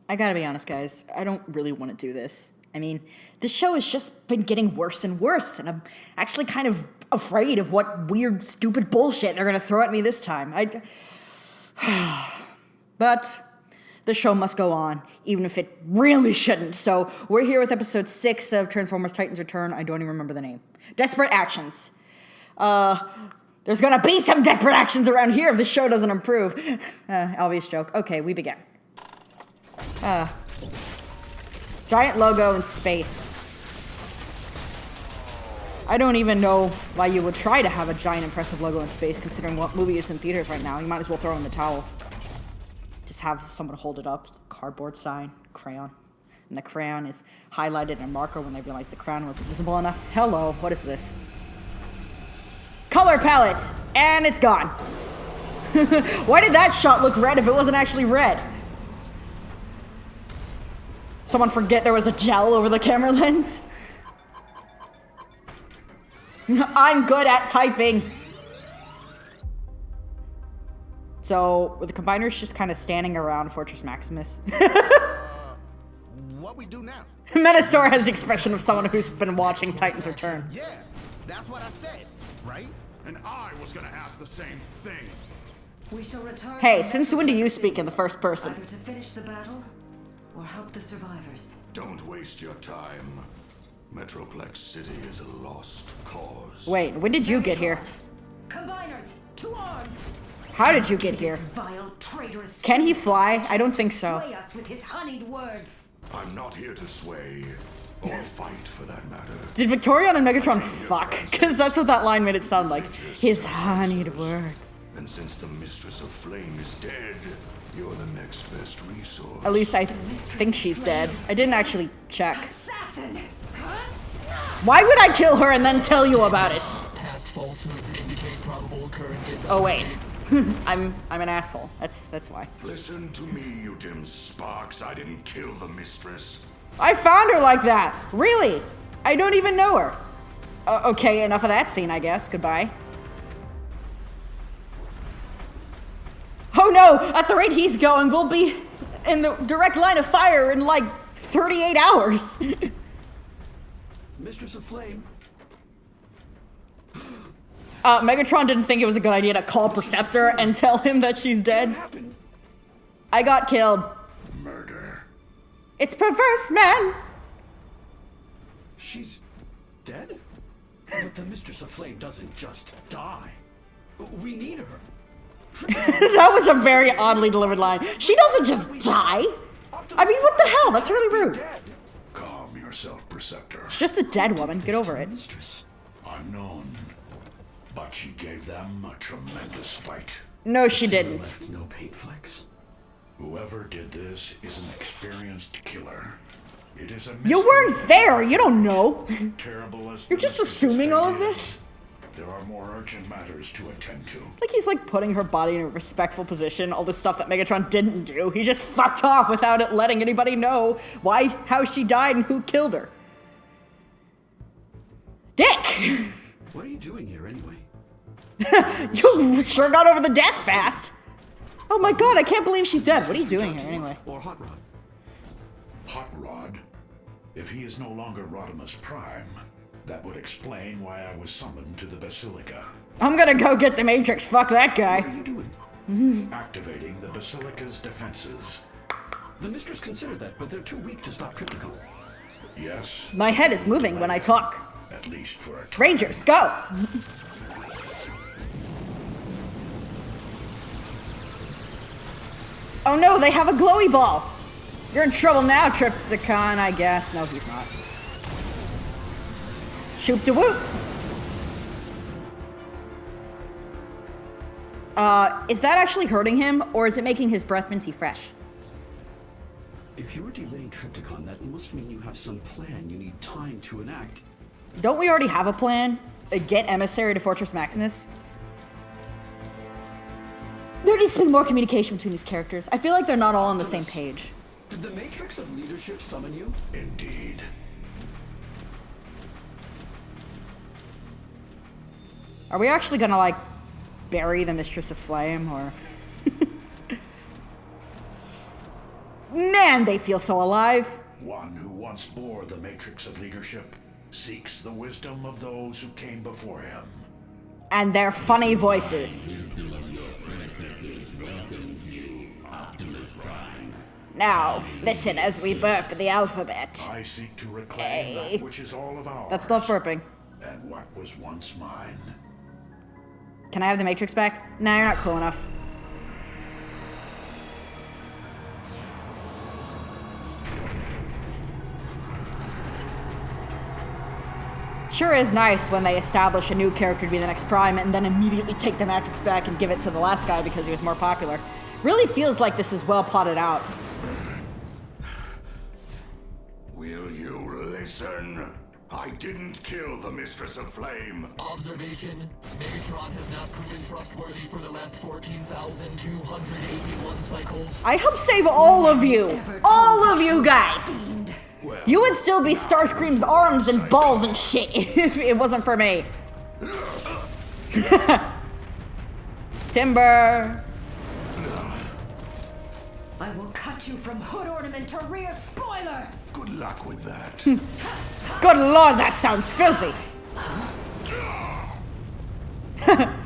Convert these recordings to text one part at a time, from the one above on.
I gotta be honest, guys. I don't really want to do this. I mean, this show has just been getting worse and worse, and I'm actually kind of afraid of what weird, stupid bullshit they're gonna throw at me this time. But the show must go on, even if it really shouldn't. So we're here with episode 6 of Transformers Titans Return. I don't even remember the name. Desperate Actions. There's gonna be some desperate actions around here if the show doesn't improve. Obvious joke. Okay, we begin. Giant logo in space. I don't even know why you would try to have a giant impressive logo in space, considering what movie is in theaters right now. You might as well throw in the towel. Just have someone hold it up. Cardboard sign, crayon. And the crayon is highlighted in a marker when they realized the crayon wasn't visible enough. Hello, what is this? Color palette! And it's gone. Why did that shot look red if it wasn't actually red? Someone forget there was a gel over the camera lens? I'm good at typing. So, were the combiners just kind of standing around Fortress Maximus? What we do now? Metasaur has the expression of someone who's been watching Titans Return. Yeah, that's what I said, right? And I was gonna ask the same thing. We shall return. Hey, since when do you speak in the first person? Either to finish the battle or help the survivors. Don't waste your time. Metroplex City is a lost cause. Wait, when did you get here? Combiners, to arms! How did you get here? This vile traitorous Can he fly? I don't think so. Sway us with his honeyed words. I'm not here to sway, or fight for that matter. Did Victorion and Megatron fuck? Because that's what that line made it sound like. His honeyed words. And since the Mistress of Flame is dead, you're the next best resource. At least I think she's dead. I didn't actually check. Assassin! Why would I kill her and then tell you about it? Past falsehoods indicate probable current dishonesty. Oh wait. I'm an asshole. That's why. Listen to me, you dim sparks. I didn't kill the Mistress. I found her like that. Really? I don't even know her. Okay, enough of that scene, I guess. Goodbye. Oh no! At the rate he's going, we'll be in the direct line of fire in like 38 hours. Mistress of Flame. Megatron didn't think it was a good idea to call Perceptor and tell him that she's dead. What happened? I got killed. Murder. It's perverse, man. She's dead? But the Mistress of Flame doesn't just die. We need her. That was a very oddly delivered line. She doesn't just die. I mean, what the hell? That's really rude. Calm yourself, Perceptor. It's just a dead woman. Get over it. Mistress. Unknown. But she gave them a tremendous fight. No, she didn't. Left no paint flecks. Whoever did this is an experienced killer. It is a You weren't there. You don't know. terrible as You're just assuming all of this? There are more urgent matters to attend to. Like he's like putting her body in a respectful position. All this stuff that Megatron didn't do. He just fucked off without it letting anybody know how she died and who killed her. Dick! What are you doing here anyway? You sure got over the death fast. Oh my god, I can't believe she's dead. What are you doing here anyway? Or Hot Rod? Hot Rod? If he is no longer Rodimus Prime, that would explain why I was summoned to the Basilica. I'm gonna go get the Matrix. Fuck that guy. What are you doing? Activating the Basilica's defenses. The Mistress considered that, but they're too weak to stop Trypticon. Yes, My head is moving when I talk. at least for a time. Rangers, go! Oh no, they have a glowy ball! You're in trouble now, Trypticon, I guess. No, he's not. Shoop de whoop! Is that actually hurting him, or is it making his breath minty fresh? If you're delaying Trypticon, that must mean you have some plan you need time to enact. Don't we already have a plan? Get Emissary to Fortress Maximus? There needs to be more communication between these characters. I feel like they're not all on the same page. Did the Matrix of Leadership summon you? Indeed. Are we actually gonna, like, bury the Mistress of Flame, or... man, they feel so alive. One who once bore the matrix of leadership seeks the wisdom of those who came before him. And their funny voices. Now, listen as we burp the alphabet. I seek to reclaim that which is all of ours. That's not burping. And what was once mine. Can I have the Matrix back? Nah, you're not cool enough. Sure is nice when they establish a new character to be the next Prime and then immediately take the Matrix back and give it to the last guy because he was more popular. Really feels like this is well plotted out. Will you listen? I didn't kill the Mistress of Flame. Observation. Megatron has not proven trustworthy for the last 14,281 cycles. I helped save all of you! All of you guys! You would still be Starscream's arms and balls and shit if it wasn't for me. Timber! I will cut you from hood ornament to rear spoiler! Good luck with that. Good lord, that sounds filthy!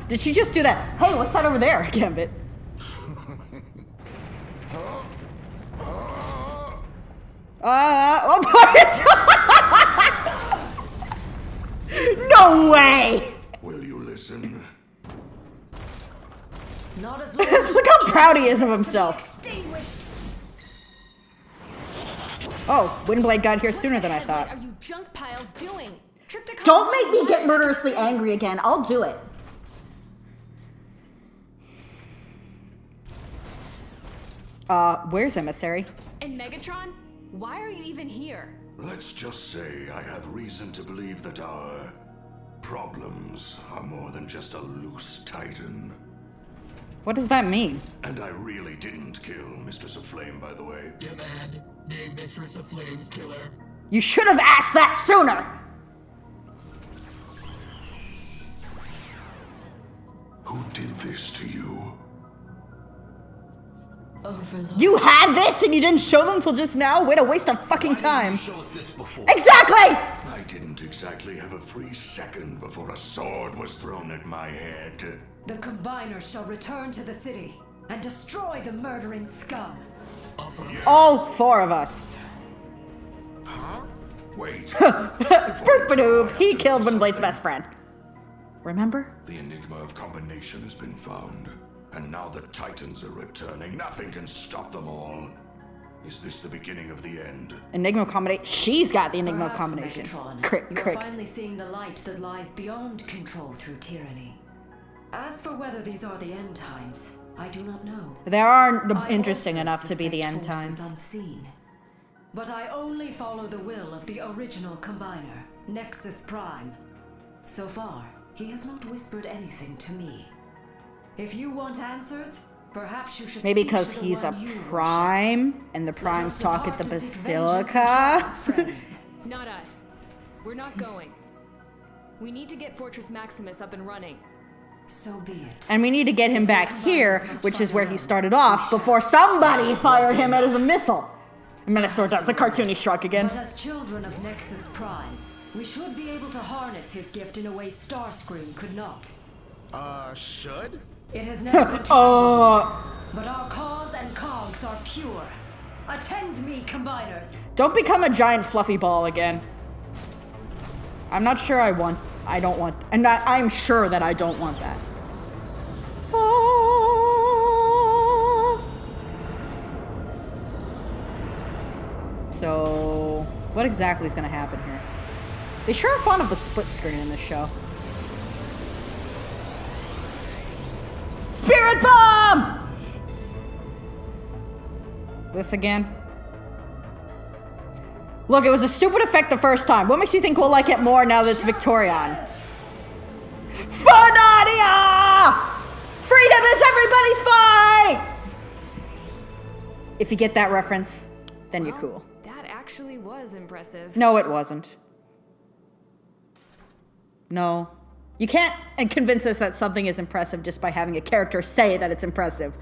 Did she just do that? Hey, what's that over there, Gambit? Oh boy! No way! Will you listen? Not as long Look how proud he is of himself. extinguished. Oh, Windblade got here sooner than I What thought. are you junk piles doing? Tripticon Don't make me get murderously angry again. I'll do it. Where's Emissary? And Megatron? Why are you even here? Let's just say I have reason to believe that our problems are more than just a loose titan. What does that mean? And I really didn't kill Mistress of Flame, by the way. Demand. Name Mistress of Flame's killer. You should have asked that sooner! Who did this to you? You had this and you didn't show them till just now? Way to waste a fucking time. Show us this before. Exactly! I didn't exactly have a free second before a sword was thrown at my head. The Combiner shall return to the city and destroy the murdering scum. All four of us. Wait. Boop-a-doob. He killed Windblade's best friend. Remember? The enigma of combination has been found. And now the Titans are returning. Nothing can stop them all. Is this the beginning of the end? Enigma combination. She's got the Enigma Perhaps, combination. Megatron, Crick, you are crick. finally seeing the light that lies beyond control through tyranny. As for whether these are the end times, I do not know. They are I interesting also enough to be the suspect end forces times. Unseen. But I only follow the will of the original Combiner, Nexus Prime. So far, he has not whispered anything to me. If you want answers, perhaps you should Maybe speak because to the he's a one you worship. prime and the Let primes us talk depart at the to seek vengeance and Basilica. friends. Not us. We're not going. We need to get Fortress Maximus up and running. So be it. And we need to get him back here, which is where he started off, before somebody fired him as a missile. And Minosaur does a cartoony shrug again. But as children of Nexus Prime, we should be able to harness his gift in a way Starscream could not. Should? It has never been but our cause and cogs are pure. Attend me, Combiners. Don't become a giant fluffy ball again. I'm not sure I don't want, and I'm sure that I don't want that. So, what exactly is going to happen here? They sure are fond of the split screen in this show. Spirit Bomb! This again? Look, it was a stupid effect the first time. What makes you think we'll like it more now that it's Victorion? Phonadia! Freedom is everybody's fight! If you get that reference, then you're cool. That actually was impressive. No, it wasn't. No. You can't convince us that something is impressive just by having a character say that it's impressive.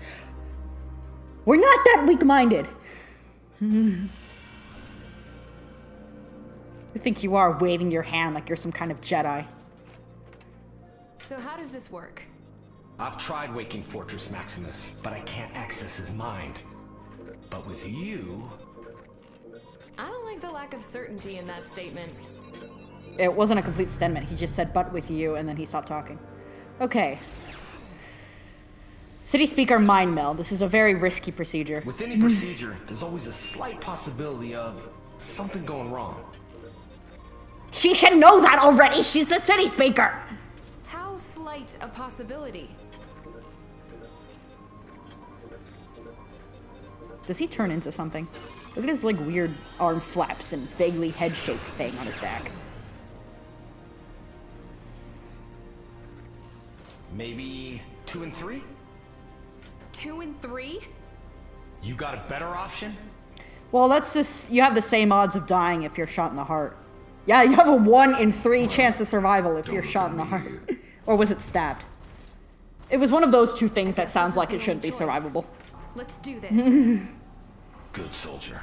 We're not that weak-minded. You think you are, waving your hand like you're some kind of Jedi. So how does this work? I've tried waking Fortress Maximus, but I can't access his mind. But with you... I don't like the lack of certainty in that statement. It wasn't a complete statement. He just said, but with you, and then he stopped talking. Okay. City Speaker Mind Meld. This is a very risky procedure. With any procedure, there's always a slight possibility of something going wrong. She should know that already! She's the City Speaker! How slight a possibility? Does he turn into something? Look at his, like, weird arm flaps and vaguely head-shaped thing on his back. Maybe 2 and 3? 2 and 3? You got a better option? Well, that's just... You have the same odds of dying if you're shot in the heart. Yeah, you have a 1 in 3 chance of survival if you're shot in the heart. Or was it stabbed? It was one of those two things that sounds like it shouldn't be survivable. Let's do this. Good soldier.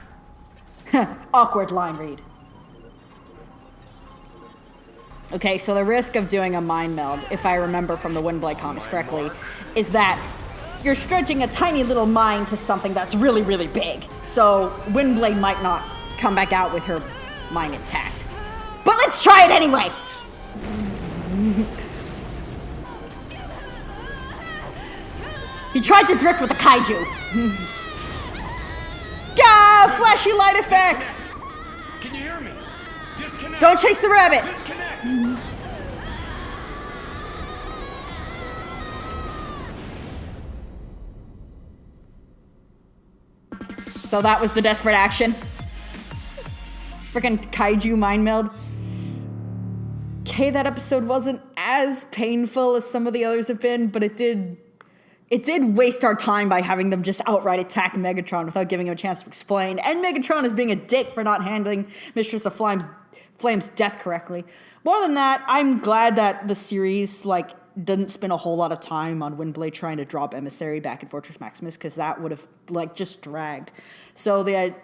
Awkward line read. Okay, so the risk of doing a mind meld, if I remember from the Windblade comics correctly, is that you're stretching a tiny little mind to something that's really, really big. So Windblade might not come back out with her mind intact. But let's try it anyway! He tried to drift with the kaiju. Gah! Flashy light effects! Can you hear me? Disconnect! Don't chase the rabbit! Disconnect! So that was the desperate action. Freaking kaiju mind meld. Okay, that episode wasn't as painful as some of the others have been, but it did waste our time by having them just outright attack Megatron without giving him a chance to explain. And Megatron is being a dick for not handling Mistress of Flame's death correctly. More than that, I'm glad that the series, like, didn't spend a whole lot of time on Windblade trying to drop Emissary back in Fortress Maximus, because that would have, like, just dragged. So the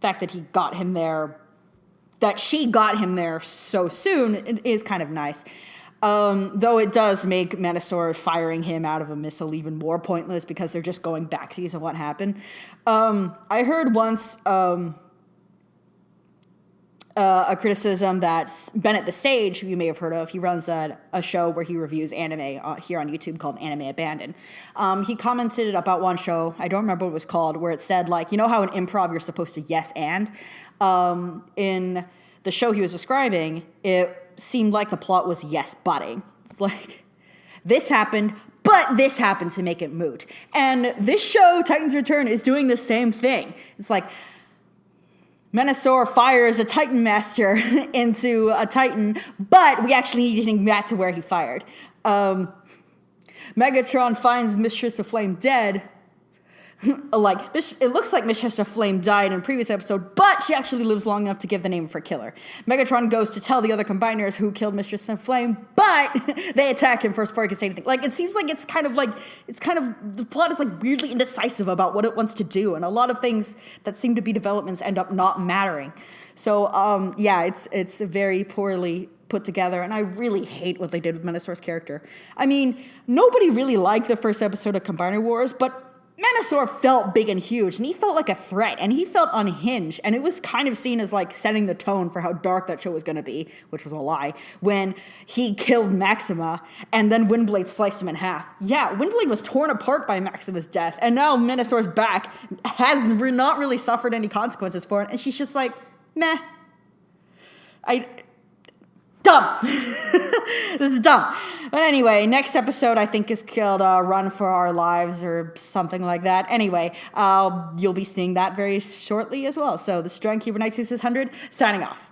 fact that he got him there, that she got him there so soon, it is kind of nice. Though it does make Menasor firing him out of a missile even more pointless because they're just going backsies of what happened. I heard once a criticism that Bennett the Sage, who you may have heard of, he runs a show where he reviews anime here on YouTube called Anime Abandoned. He commented about one show, I don't remember what it was called, where it said, like, you know how in improv you're supposed to yes and? In the show he was describing, it seemed like the plot was yes butting. It's like, this happened, but this happened to make it moot. And this show, Titan's Return, is doing the same thing. It's like, Menasor fires a Titan Master into a Titan, but we actually need him back to where he fired. Megatron finds Mistress of Flame dead. Like, it looks like Mistress of Flame died in a previous episode, but she actually lives long enough to give the name of her killer. Megatron goes to tell the other combiners who killed Mistress of Flame, but they attack him first before he can say anything. Like, it seems like the plot is, like, weirdly indecisive about what it wants to do, and a lot of things that seem to be developments end up not mattering. So, yeah, it's very poorly put together, and I really hate what they did with Menasor's character. I mean, nobody really liked the first episode of Combiner Wars, but Menasor felt big and huge, and he felt like a threat, and he felt unhinged, and it was kind of seen as, like, setting the tone for how dark that show was going to be, which was a lie, when he killed Maxima, and then Windblade sliced him in half. Yeah, Windblade was torn apart by Maxima's death, and now Menasor's back, has not really suffered any consequences for it, and she's just like, meh. Dumb. This is dumb. But anyway, next episode I think is called Run for Our Lives or something like that. Anyway, you'll be seeing that very shortly as well. So this is Dragon Keeper 9600 signing off.